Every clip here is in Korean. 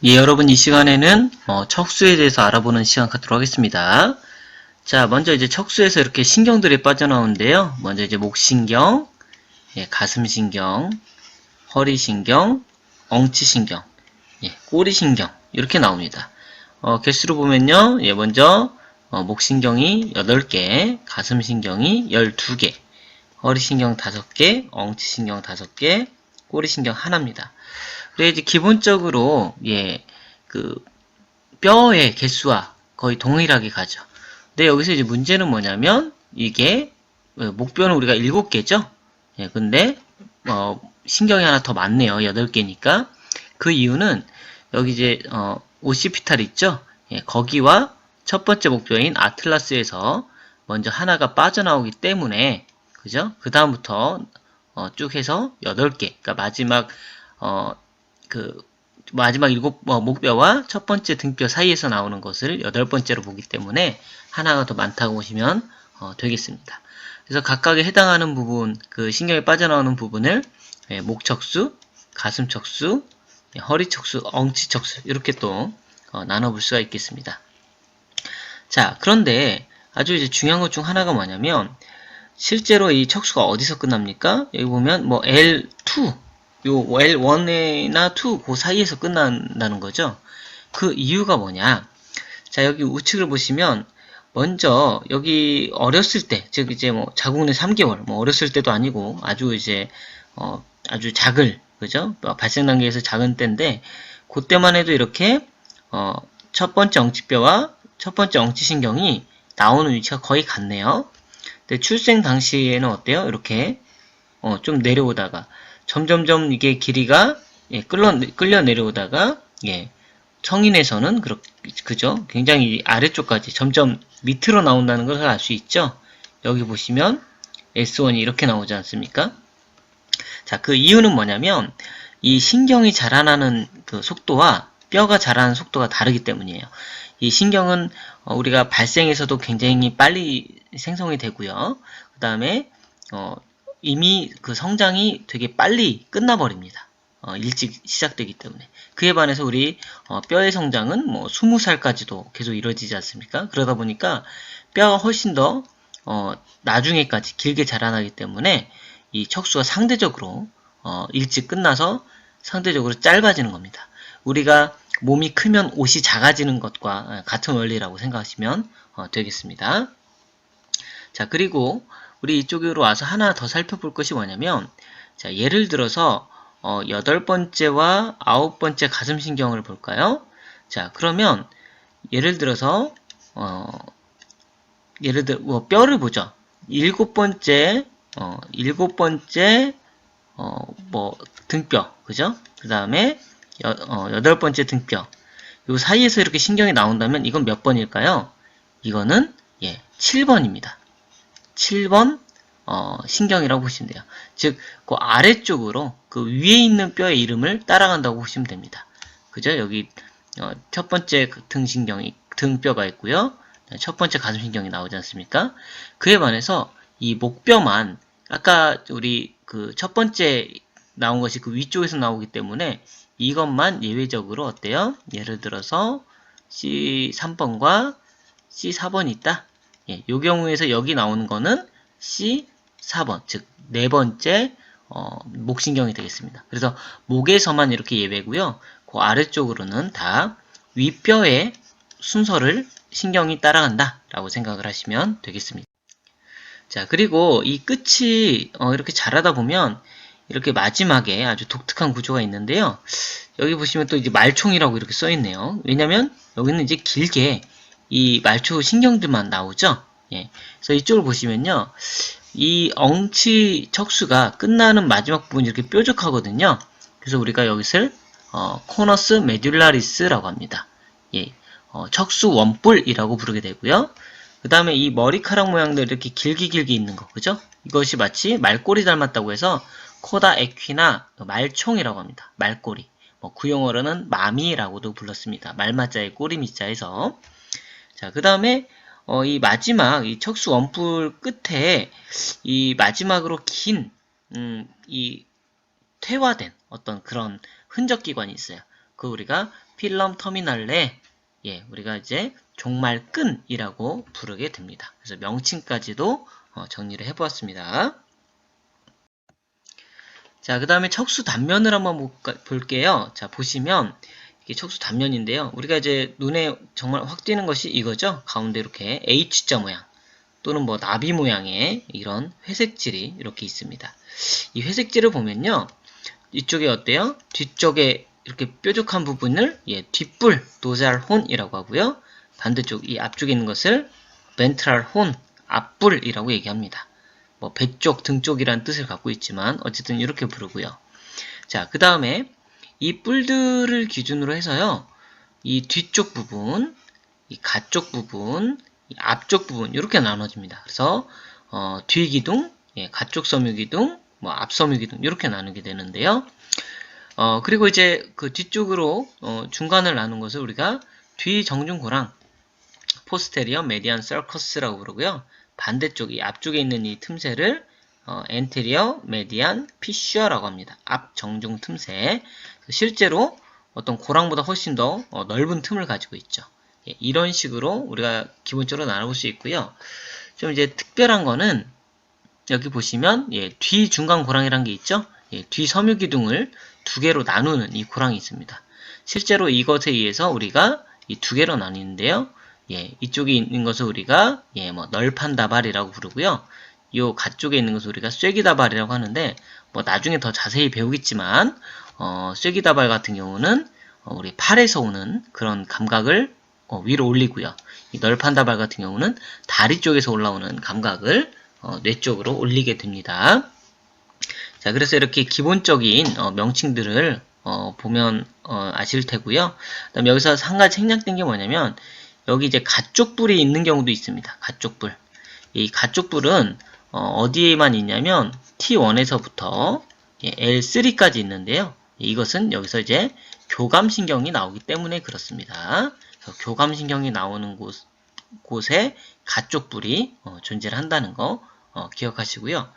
예, 여러분 이 시간에는 척수에 대해서 알아보는 시간 갖도록 하겠습니다. 자, 먼저 이제 척수에서 이렇게 신경들이 빠져나오는데요. 먼저 이제 목신경, 예, 가슴신경, 허리신경, 엉치신경, 예, 꼬리신경 이렇게 나옵니다. 개수로 보면요. 예, 먼저 목신경이 8개, 가슴신경이 12개, 허리신경 5개, 엉치신경 5개, 꼬리신경 하나입니다. 그래 이제 기본적으로 그 뼈의 개수와 거의 동일하게 가죠. 근데 여기서 이제 문제는 뭐냐면 이게 목뼈는 우리가 7개죠. 예, 근데 신경이 하나 더 많네요. 8개니까. 그 이유는 여기 이제 오시피탈 있죠. 예, 거기와 첫 번째 목뼈인 아틀라스에서 먼저 하나가 빠져나오기 때문에 그죠? 그 다음부터 쭉 해서 8개. 그러니까 마지막 목뼈와 첫 번째 등뼈 사이에서 나오는 것을 8번째로 보기 때문에 하나가 더 많다고 보시면 되겠습니다. 그래서 각각에 해당하는 부분, 그 신경이 빠져나오는 부분을 목척수, 가슴척수, 허리척수, 엉치척수 이렇게 또 나눠볼 수가 있겠습니다. 자, 그런데 아주 이제 중요한 것 중 하나가 뭐냐면 실제로 이 척수가 어디서 끝납니까? 여기 보면 뭐 L2 요 L1이나 2 그 사이에서 끝난다는 거죠. 그 이유가 뭐냐? 자, 여기 우측을 보시면 먼저 여기 어렸을 때, 즉 이제 뭐 자궁내 3개월, 뭐 어렸을 때도 아니고 아주 이제 아주 작을 그죠? 발생 단계에서 작은 때인데 그때만 해도 이렇게 첫 번째 엉치뼈와 첫 번째 엉치신경이 나오는 위치가 거의 같네요. 근데 출생 당시에는 어때요? 이렇게 좀 내려오다가 점점점 이게 길이가 끌려 내려오다가 성인에서는 그죠? 굉장히 아래쪽까지 점점 밑으로 나온다는 것을 알 수 있죠. 여기 보시면 S1이 이렇게 나오지 않습니까? 자, 그 이유는 뭐냐면 이 신경이 자라나는 그 속도와 뼈가 자라는 속도가 다르기 때문이에요. 이 신경은 우리가 발생에서도 굉장히 빨리 생성이 되고요. 그 다음에 이미 그 성장이 되게 빨리 끝나버립니다. 일찍 시작되기 때문에. 그에 반해서 우리 뼈의 성장은 뭐 20살까지도 계속 이루어지지 않습니까? 그러다 보니까 뼈가 훨씬 더 나중에까지 길게 자라나기 때문에 이 척수가 상대적으로 일찍 끝나서 상대적으로 짧아지는 겁니다. 우리가 몸이 크면 옷이 작아지는 것과 같은 원리라고 생각하시면 되겠습니다. 자, 그리고 우리 이쪽으로 와서 하나 더 살펴볼 것이 뭐냐면 자, 예를 들어서 8번째와 9번째 가슴신경을 볼까요? 자, 그러면 예를 들어서 뼈를 보죠. 7번째 뭐 등뼈, 그죠? 그 다음에 8번째 등뼈. 요 사이에서 이렇게 신경이 나온다면 이건 몇 번일까요? 이거는 7번입니다. 7번 신경이라고 보시면 돼요. 즉, 그 아래쪽으로 그 위에 있는 뼈의 이름을 따라간다고 보시면 됩니다. 그죠? 여기 첫 번째 등뼈가 있고요. 첫 번째 가슴신경이 나오지 않습니까? 그에 반해서 이 목뼈만 아까 우리 그 첫 번째 나온 것이 그 위쪽에서 나오기 때문에 이것만 예외적으로 어때요? 예를 들어서 C3번과 C4번이 있다. 요 경우에서 여기 나오는 거는 C4번, 즉 네 번째 목신경이 되겠습니다. 그래서 목에서만 이렇게 예외고요. 그 아래쪽으로는 다 윗뼈의 순서를 신경이 따라간다 라고 생각을 하시면 되겠습니다. 자, 그리고 이 끝이 이렇게 자라다 보면 이렇게 마지막에 아주 독특한 구조가 있는데요. 여기 보시면 또 이제 말총이라고 이렇게 써 있네요. 왜냐면 여기는 이제 길게 이 말초 신경들만 나오죠. 그래서 이쪽을 보시면요. 이 엉치 척수가 끝나는 마지막 부분이 이렇게 뾰족하거든요. 그래서 우리가 여기를 코너스 메듈라리스라고 합니다. 척수 원뿔이라고 부르게 되고요. 그 다음에 이 머리카락 모양들 이렇게 길게 있는 거, 그죠? 이것이 마치 말꼬리 닮았다고 해서 코다 에퀴나 말총이라고 합니다. 말꼬리. 구용어로는 마미라고도 불렀습니다. 말마자의 꼬리 미자에서. 자, 그 다음에 이 마지막 이 척수 원뿔 끝에 이 마지막으로 긴 이 퇴화된 어떤 그런 흔적 기관이 있어요. 그 우리가 필름 터미널레, 우리가 이제 종말끈이라고 부르게 됩니다. 그래서 명칭까지도 정리를 해보았습니다. 자, 그 다음에 척수 단면을 한번 볼게요. 자, 보시면 이게 척수 단면인데요. 우리가 이제 눈에 정말 확 띄는 것이 이거죠. 가운데 이렇게 H자 모양 또는 뭐 나비 모양의 이런 회색질이 이렇게 있습니다. 이 회색질을 보면요. 이쪽에 어때요? 뒤쪽에 이렇게 뾰족한 부분을 뒷불, 도잘 혼이라고 하고요. 반대쪽 이 앞쪽에 있는 것을 벤트랄 혼, 앞불이라고 얘기합니다. 뭐 배 쪽, 등 쪽이라는 뜻을 갖고 있지만 어쨌든 이렇게 부르고요. 자, 그 다음에 이 뿔들을 기준으로 해서요. 이 뒤쪽 부분, 이 가쪽 부분, 이 앞쪽 부분 이렇게 나눠집니다. 그래서 뒤기둥, 가쪽 섬유기둥, 뭐 앞섬유기둥 이렇게 나누게 되는데요. 그리고 이제 그 뒤쪽으로 중간을 나눈 것을 우리가 뒤정중고랑 포스테리어 메디안 서커스라고 부르고요. 반대쪽 이 앞쪽에 있는 이 틈새를 엔테리어 메디안 피쉬어라고 합니다. 앞 정중 틈새. 실제로 어떤 고랑보다 훨씬 더 넓은 틈을 가지고 있죠. 이런 식으로 우리가 기본적으로 나눠볼 수 있고요. 좀 이제 특별한 거는 여기 보시면 뒤 중간 고랑이라는 게 있죠. 뒤 섬유기둥을 두 개로 나누는 이 고랑이 있습니다. 실제로 이것에 의해서 우리가 이 두 개로 나뉘는데요. 이쪽에 있는 것을 우리가 뭐 널판다발이라고 부르고요. 요 가쪽에 있는 것을 우리가 쐐기다발이라고 하는데 뭐 나중에 더 자세히 배우겠지만 쐐기다발 같은 경우는 우리 팔에서 오는 그런 감각을 위로 올리고요. 이 널판다발 같은 경우는 다리 쪽에서 올라오는 감각을 뇌 쪽으로 올리게 됩니다. 자, 그래서 이렇게 기본적인 명칭들을 보면 아실 테고요. 그다음 여기서 한 가지 생략된 게 뭐냐면 여기 이제 가쪽불이 있는 경우도 있습니다. 가쪽불. 이 가쪽불은 어디에만 있냐면 T1에서부터 L3까지 있는데요. 이것은 여기서 이제 교감신경이 나오기 때문에 그렇습니다. 교감신경이 나오는 곳에 가쪽불이 존재를 한다는 거 기억하시고요.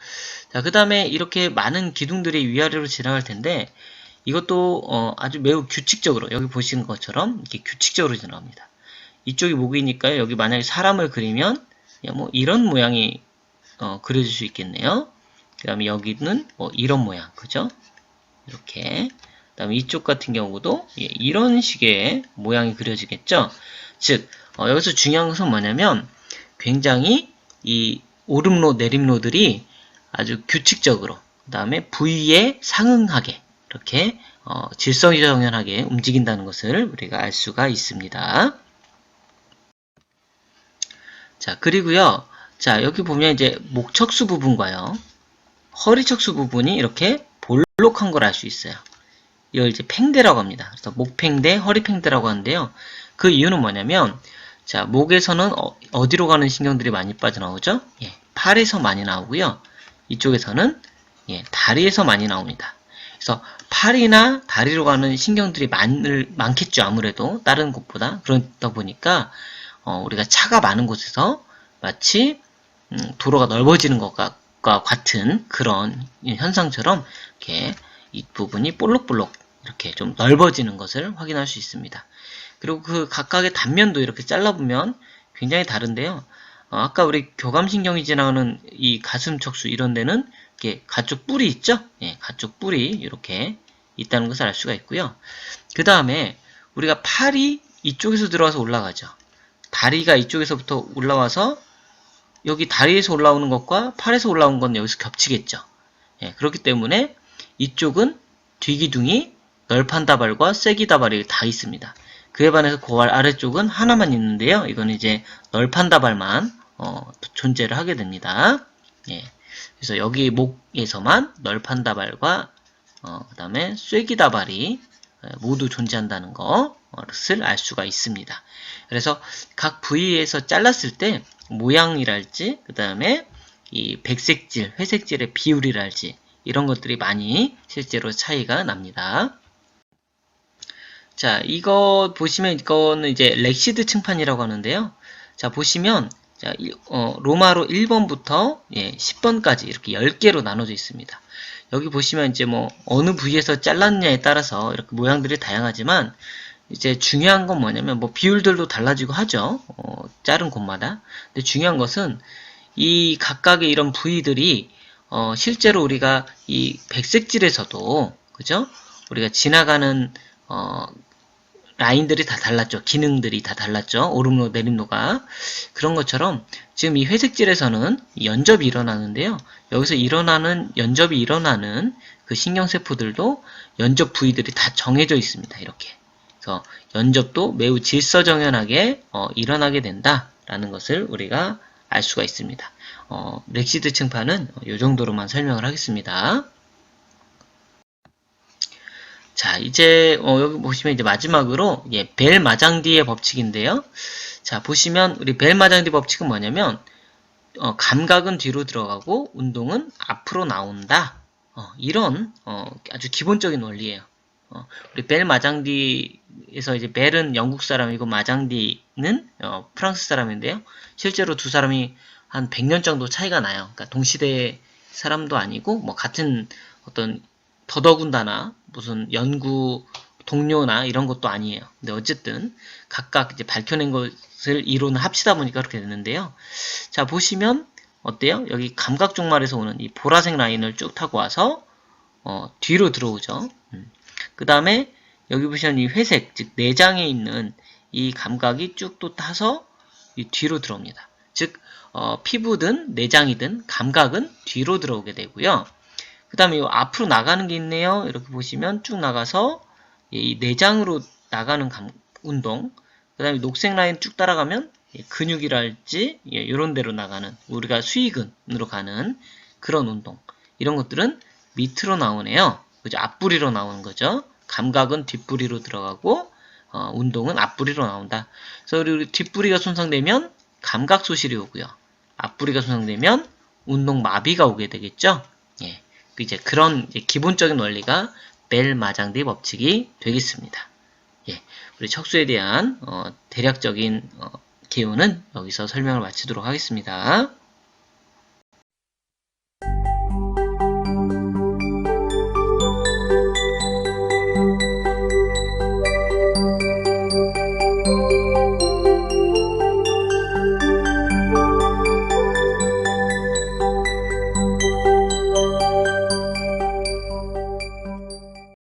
자, 그 다음에 이렇게 많은 기둥들이 위아래로 지나갈 텐데 이것도 아주 매우 규칙적으로 여기 보시는 것처럼 이렇게 규칙적으로 지나갑니다. 이쪽이 목이니까요. 여기 만약에 사람을 그리면 뭐 이런 모양이 그려질 수 있겠네요. 그 다음에 여기는 뭐 이런 모양, 그죠? 이렇게. 그 다음에 이쪽 같은 경우도 이런 식의 모양이 그려지겠죠? 즉, 여기서 중요한 것은 뭐냐면 굉장히 이 오름로, 내림로들이 아주 규칙적으로, 그 다음에 부위에 상응하게 이렇게 질서정연하게 움직인다는 것을 우리가 알 수가 있습니다. 자, 그리고요. 자, 여기 보면 이제 목척수 부분과요. 허리척수 부분이 이렇게 볼록한 걸 알 수 있어요. 이걸 이제 팽대라고 합니다. 그래서 목팽대, 허리팽대라고 하는데요. 그 이유는 뭐냐면, 자, 목에서는 어디로 가는 신경들이 많이 빠져나오죠? 팔에서 많이 나오고요. 이쪽에서는 다리에서 많이 나옵니다. 그래서 팔이나 다리로 가는 신경들이 많겠죠. 아무래도 다른 곳보다. 그러다 보니까 우리가 차가 많은 곳에서 마치 도로가 넓어지는 것과 같은 그런 현상처럼 이렇게 이 부분이 볼록볼록 이렇게 좀 넓어지는 것을 확인할 수 있습니다. 그리고 그 각각의 단면도 이렇게 잘라보면 굉장히 다른데요. 아까 우리 교감신경이 지나가는 이 가슴척수 이런 데는 이렇게 가쪽 뿔이 있죠? 가쪽 뿔이 이렇게 있다는 것을 알 수가 있고요. 그 다음에 우리가 팔이 이쪽에서 들어와서 올라가죠. 다리가 이쪽에서부터 올라와서 여기 다리에서 올라오는 것과 팔에서 올라오는 건 여기서 겹치겠죠. 그렇기 때문에 이쪽은 뒤기둥이 널판다발과 쐐기다발이 다 있습니다. 그에 반해서 고알 아래쪽은 하나만 있는데요. 이건 이제 널판다발만 존재를 하게 됩니다. 그래서 여기 목에서만 널판다발과 그 다음에 쐐기다발이 모두 존재한다는 것을 알 수가 있습니다. 그래서 각 부위에서 잘랐을 때 모양이랄지 그 다음에 이 백색질, 회색질의 비율이랄지 이런 것들이 많이 실제로 차이가 납니다. 자, 이거 보시면 이거는 이제 렉시드 층판이라고 하는데요. 자, 보시면 자, 로마로 1번부터 10번까지 이렇게 10개로 나눠져 있습니다. 여기 보시면 이제 뭐 어느 부위에서 잘랐느냐에 따라서 이렇게 모양들이 다양하지만 이제 중요한 건 뭐냐면 뭐 비율들도 달라지고 하죠. 자른 곳마다. 근데 중요한 것은 이 각각의 이런 부위들이 실제로 우리가 이 백색질에서도 그죠? 우리가 지나가는 라인들이 다 달랐죠. 기능들이 다 달랐죠. 오름로 내림로가. 그런 것처럼 지금 이 회색질에서는 연접이 일어나는데요. 여기서 연접이 일어나는 그 신경세포들도 연접 부위들이 다 정해져 있습니다. 이렇게. 그래서 연접도 매우 질서정연하게 일어나게 된다라는 것을 우리가 알 수가 있습니다. 렉시드 층파는 이 정도로만 설명을 하겠습니다. 자, 이제 여기 보시면 이제 마지막으로 벨 마장디의 법칙인데요. 자, 보시면 우리 벨 마장디 법칙은 뭐냐면 감각은 뒤로 들어가고 운동은 앞으로 나온다. 이런 아주 기본적인 원리예요. 우리 벨 마장디에서 이제 벨은 영국 사람이고 마장디는 프랑스 사람인데요. 실제로 두 사람이 한 100년 정도 차이가 나요. 그러니까 동시대 사람도 아니고 뭐 같은 어떤 더더군다나 무슨 연구 동료나 이런 것도 아니에요. 근데 어쨌든 각각 이제 밝혀낸 것을 이론을 합치다 보니까 그렇게 됐는데요. 자, 보시면 어때요? 여기 감각 종말에서 오는 이 보라색 라인을 쭉 타고 와서 뒤로 들어오죠. 그 다음에 여기 보시면 이 회색, 즉 내장에 있는 이 감각이 쭉 또 타서 이 뒤로 들어옵니다. 즉 피부든 내장이든 감각은 뒤로 들어오게 되고요. 그 다음에 앞으로 나가는 게 있네요. 이렇게 보시면 쭉 나가서 이 내장으로 나가는 운동, 그 다음에 녹색 라인 쭉 따라가면 근육이랄지 이런 데로 나가는 우리가 수위근으로 가는 그런 운동, 이런 것들은 밑으로 나오네요. 그죠? 앞부리로 나오는 거죠. 감각은 뒷부리로 들어가고 운동은 앞부리로 나온다. 그래서 우리 뒷부리가 손상되면 감각 소실이 오고요. 앞부리가 손상되면 운동 마비가 오게 되겠죠. 예. 이제 그런 기본적인 원리가 벨 마장디 법칙이 되겠습니다. 예. 우리 척수에 대한 대략적인 개요는 여기서 설명을 마치도록 하겠습니다.